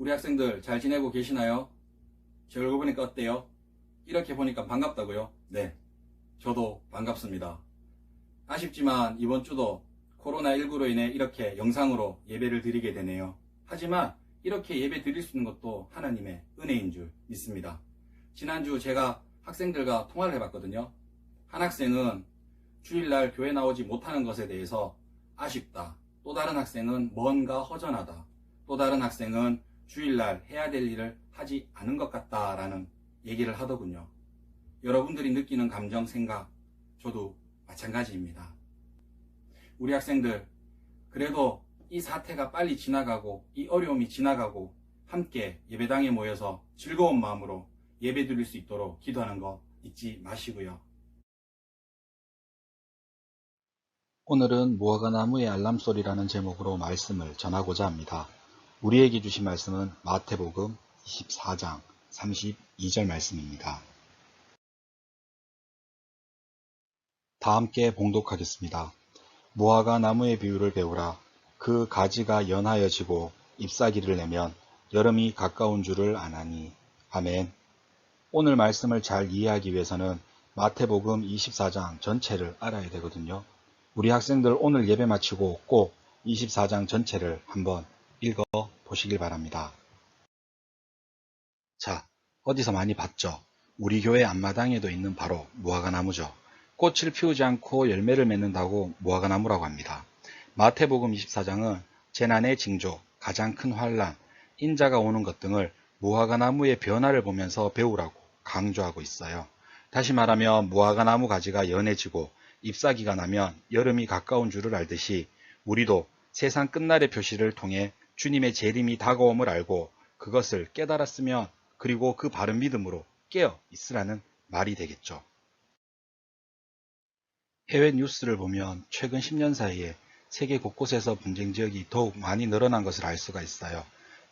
우리 학생들 잘 지내고 계시나요? 제 얼굴 보니까 어때요? 이렇게 보니까 반갑다고요? 네, 저도 반갑습니다. 아쉽지만 이번 주도 코로나19로 인해 이렇게 영상으로 예배를 드리게 되네요. 하지만 이렇게 예배 드릴 수 있는 것도 하나님의 은혜인 줄 믿습니다. 지난주 제가 학생들과 통화를 해봤거든요. 한 학생은 주일날 교회 나오지 못하는 것에 대해서 아쉽다. 또 다른 학생은 뭔가 허전하다. 또 다른 학생은 주일날 해야 될 일을 하지 않은 것 같다라는 얘기를 하더군요. 여러분들이 느끼는 감정, 생각, 저도 마찬가지입니다. 우리 학생들, 그래도 이 사태가 빨리 지나가고 이 어려움이 지나가고 함께 예배당에 모여서 즐거운 마음으로 예배 드릴 수 있도록 기도하는 거 잊지 마시고요. 오늘은 무화과나무의 알람소리라는 제목으로 말씀을 전하고자 합니다. 우리에게 주신 말씀은 마태복음 24장 32절 말씀입니다. 다 함께 봉독하겠습니다. 무화과나무의 비유를 배우라. 그 가지가 연하여지고 잎사귀를 내면 여름이 가까운 줄을 아나니. 아멘. 오늘 말씀을 잘 이해하기 위해서는 마태복음 24장 전체를 알아야 되거든요. 우리 학생들 오늘 예배 마치고 꼭 24장 전체를 한번 읽어 보시길 바랍니다. 자, 어디서 많이 봤죠? 우리 교회 앞마당에도 있는 바로 무화과나무죠. 꽃을 피우지 않고 열매를 맺는다고 무화과나무라고 합니다. 마태복음 24장은 재난의 징조, 가장 큰 환란, 인자가 오는 것 등을 무화과나무의 변화를 보면서 배우라고 강조하고 있어요. 다시 말하면 무화과나무 가지가 연해지고 잎사귀가 나면 여름이 가까운 줄을 알듯이 우리도 세상 끝날의 표시를 통해 주님의 재림이 다가옴을 알고 그것을 깨달았으면 그리고 그 바른 믿음으로 깨어 있으라는 말이 되겠죠. 해외 뉴스를 보면 최근 10년 사이에 세계 곳곳에서 분쟁 지역이 더욱 많이 늘어난 것을 알 수가 있어요.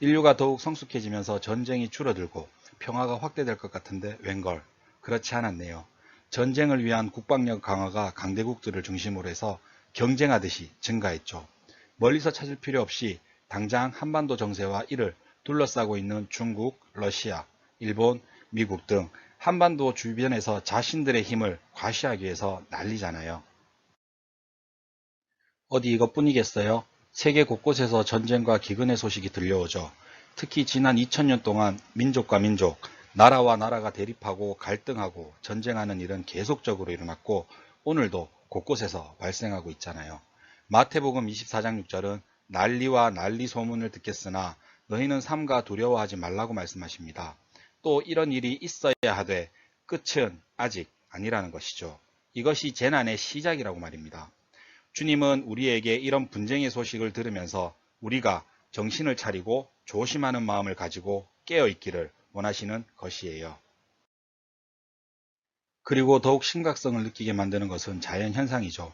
인류가 더욱 성숙해지면서 전쟁이 줄어들고 평화가 확대될 것 같은데 웬걸 그렇지 않았네요. 전쟁을 위한 국방력 강화가 강대국들을 중심으로 해서 경쟁하듯이 증가했죠. 멀리서 찾을 필요 없이 당장 한반도 정세와 이를 둘러싸고 있는 중국, 러시아, 일본, 미국 등 한반도 주변에서 자신들의 힘을 과시하기 위해서 난리잖아요. 어디 이것뿐이겠어요? 세계 곳곳에서 전쟁과 기근의 소식이 들려오죠. 특히 지난 2000년 동안 민족과 민족, 나라와 나라가 대립하고 갈등하고 전쟁하는 일은 계속적으로 일어났고 오늘도 곳곳에서 발생하고 있잖아요. 마태복음 24장 6절은 난리와 난리 소문을 듣겠으나 너희는 삼가 두려워하지 말라고 말씀하십니다. 또 이런 일이 있어야 하되 끝은 아직 아니라는 것이죠. 이것이 재난의 시작이라고 말입니다. 주님은 우리에게 이런 분쟁의 소식을 들으면서 우리가 정신을 차리고 조심하는 마음을 가지고 깨어 있기를 원하시는 것이에요. 그리고 더욱 심각성을 느끼게 만드는 것은 자연현상이죠.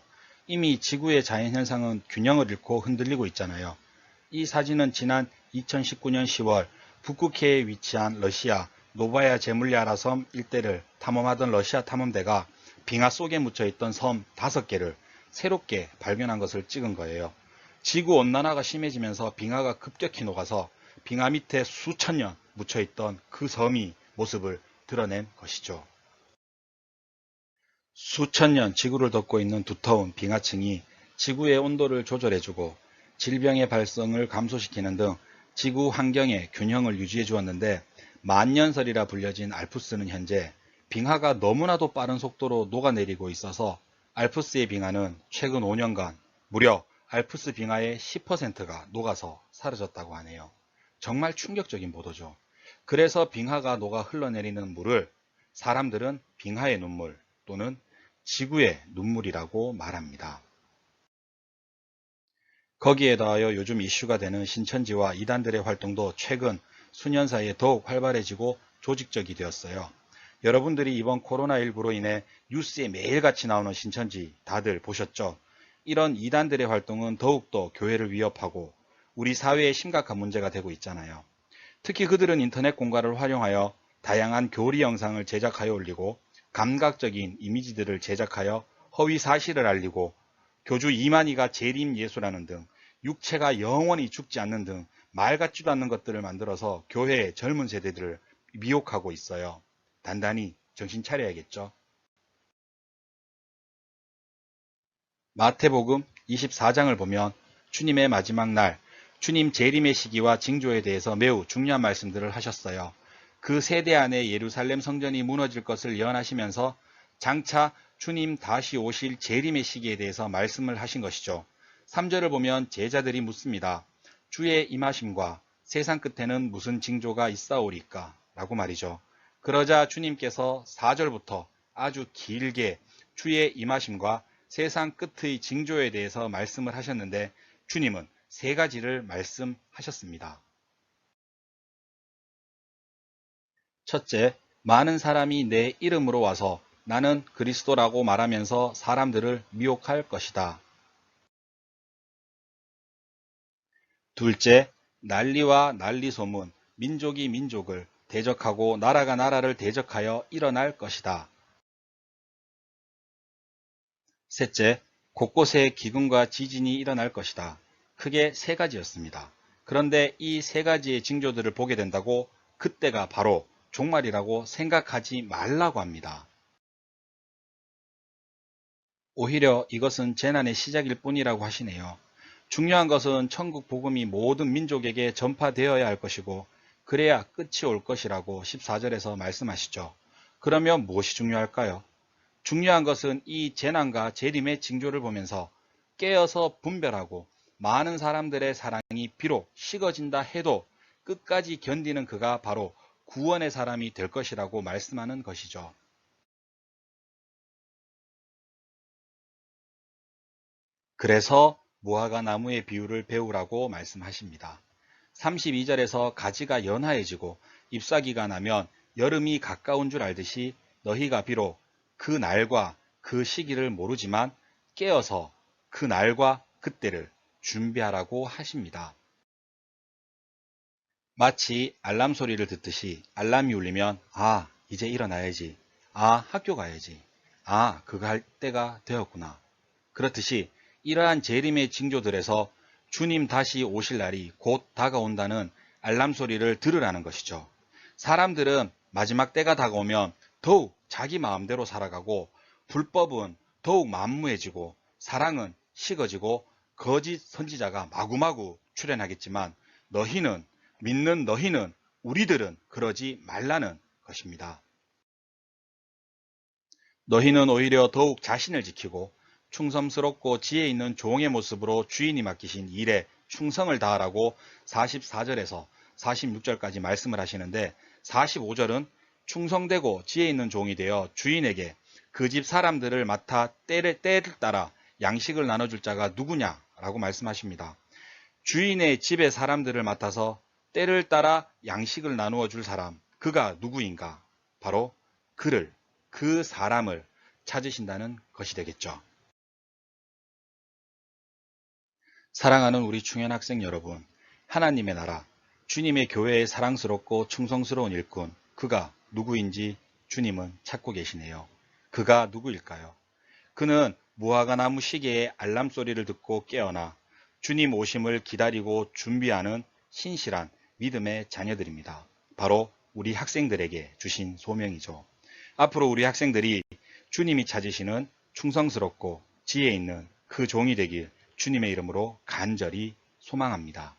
이미 지구의 자연현상은 균형을 잃고 흔들리고 있잖아요. 이 사진은 지난 2019년 10월 북극해에 위치한 러시아 노바야 제물야라 섬 일대를 탐험하던 러시아 탐험대가 빙하 속에 묻혀있던 섬 5개를 새롭게 발견한 것을 찍은 거예요. 지구온난화가 심해지면서 빙하가 급격히 녹아서 빙하 밑에 수천 년 묻혀있던 그 섬이 모습을 드러낸 것이죠. 수천 년 지구를 덮고 있는 두터운 빙하층이 지구의 온도를 조절해주고 질병의 발생을 감소시키는 등 지구 환경의 균형을 유지해 주었는데 만년설이라 불려진 알프스는 현재 빙하가 너무나도 빠른 속도로 녹아내리고 있어서 알프스의 빙하는 최근 5년간 무려 알프스 빙하의 10%가 녹아서 사라졌다고 하네요. 정말 충격적인 보도죠. 그래서 빙하가 녹아 흘러내리는 물을 사람들은 빙하의 눈물 또는 지구의 눈물이라고 말합니다. 거기에 더하여 요즘 이슈가 되는 신천지와 이단들의 활동도 최근 수년 사이에 더욱 활발해지고 조직적이 되었어요. 여러분들이 이번 코로나19로 인해 뉴스에 매일같이 나오는 신천지 다들 보셨죠? 이런 이단들의 활동은 더욱더 교회를 위협하고 우리 사회에 심각한 문제가 되고 있잖아요. 특히 그들은 인터넷 공간을 활용하여 다양한 교리 영상을 제작하여 올리고 감각적인 이미지들을 제작하여 허위 사실을 알리고 교주 이만희가 재림 예수라는 등 육체가 영원히 죽지 않는 등 말 같지도 않는 것들을 만들어서 교회의 젊은 세대들을 미혹하고 있어요. 단단히 정신 차려야겠죠. 마태복음 24장을 보면 주님의 마지막 날, 주님 재림의 시기와 징조에 대해서 매우 중요한 말씀들을 하셨어요. 그 세대 안에 예루살렘 성전이 무너질 것을 예언하시면서 장차 주님 다시 오실 재림의 시기에 대해서 말씀을 하신 것이죠. 3절을 보면 제자들이 묻습니다. 주의 임하심과 세상 끝에는 무슨 징조가 있사오리까? 라고 말이죠. 그러자 주님께서 4절부터 아주 길게 주의 임하심과 세상 끝의 징조에 대해서 말씀을 하셨는데 주님은 3가지를 말씀하셨습니다. 첫째, 많은 사람이 내 이름으로 와서 나는 그리스도라고 말하면서 사람들을 미혹할 것이다. 둘째, 난리와 난리 소문, 민족이 민족을 대적하고 나라가 나라를 대적하여 일어날 것이다. 셋째, 곳곳에 기근과 지진이 일어날 것이다. 크게 3가지였습니다. 그런데 이 3가지의 징조들을 보게 된다고 그때가 바로 종말이라고 생각하지 말라고 합니다. 오히려 이것은 재난의 시작일 뿐이라고 하시네요. 중요한 것은 천국 복음이 모든 민족에게 전파되어야 할 것이고 그래야 끝이 올 것이라고 14절에서 말씀하시죠. 그러면 무엇이 중요할까요? 중요한 것은 이 재난과 재림의 징조를 보면서 깨어서 분별하고 많은 사람들의 사랑이 비록 식어진다 해도 끝까지 견디는 그가 바로 구원의 사람이 될 것이라고 말씀하는 것이죠. 그래서 무화과 나무의 비유를 배우라고 말씀하십니다. 32절에서 가지가 연하해지고 잎사귀가 나면 여름이 가까운 줄 알듯이 너희가 비록 그 날과 그 시기를 모르지만 깨어서 그 날과 그때를 준비하라고 하십니다. 마치 알람 소리를 듣듯이 알람이 울리면 아, 이제 일어나야지. 아, 학교 가야지. 아, 그거 할 때가 되었구나. 그렇듯이 이러한 재림의 징조들에서 주님 다시 오실 날이 곧 다가온다는 알람 소리를 들으라는 것이죠. 사람들은 마지막 때가 다가오면 더욱 자기 마음대로 살아가고 불법은 더욱 만무해지고 사랑은 식어지고 거짓 선지자가 마구마구 출현하겠지만 믿는 너희는 우리들은 그러지 말라는 것입니다. 너희는 오히려 더욱 자신을 지키고 충성스럽고 지혜 있는 종의 모습으로 주인이 맡기신 일에 충성을 다하라고 44절에서 46절까지 말씀을 하시는데 45절은 충성되고 지혜 있는 종이 되어 주인에게 그 집 사람들을 맡아 때를 따라 양식을 나눠줄 자가 누구냐라고 말씀하십니다. 주인의 집의 사람들을 맡아서 때를 따라 양식을 나누어 줄 사람, 그가 누구인가? 바로 그 사람을 찾으신다는 것이 되겠죠. 사랑하는 우리 충현 학생 여러분, 하나님의 나라, 주님의 교회의 사랑스럽고 충성스러운 일꾼, 그가 누구인지 주님은 찾고 계시네요. 그가 누구일까요? 그는 무화과 나무 시계의 알람 소리를 듣고 깨어나 주님 오심을 기다리고 준비하는 신실한 믿음의 자녀들입니다. 바로 우리 학생들에게 주신 소명이죠. 앞으로 우리 학생들이 주님이 찾으시는 충성스럽고 지혜 있는 그 종이 되길 주님의 이름으로 간절히 소망합니다.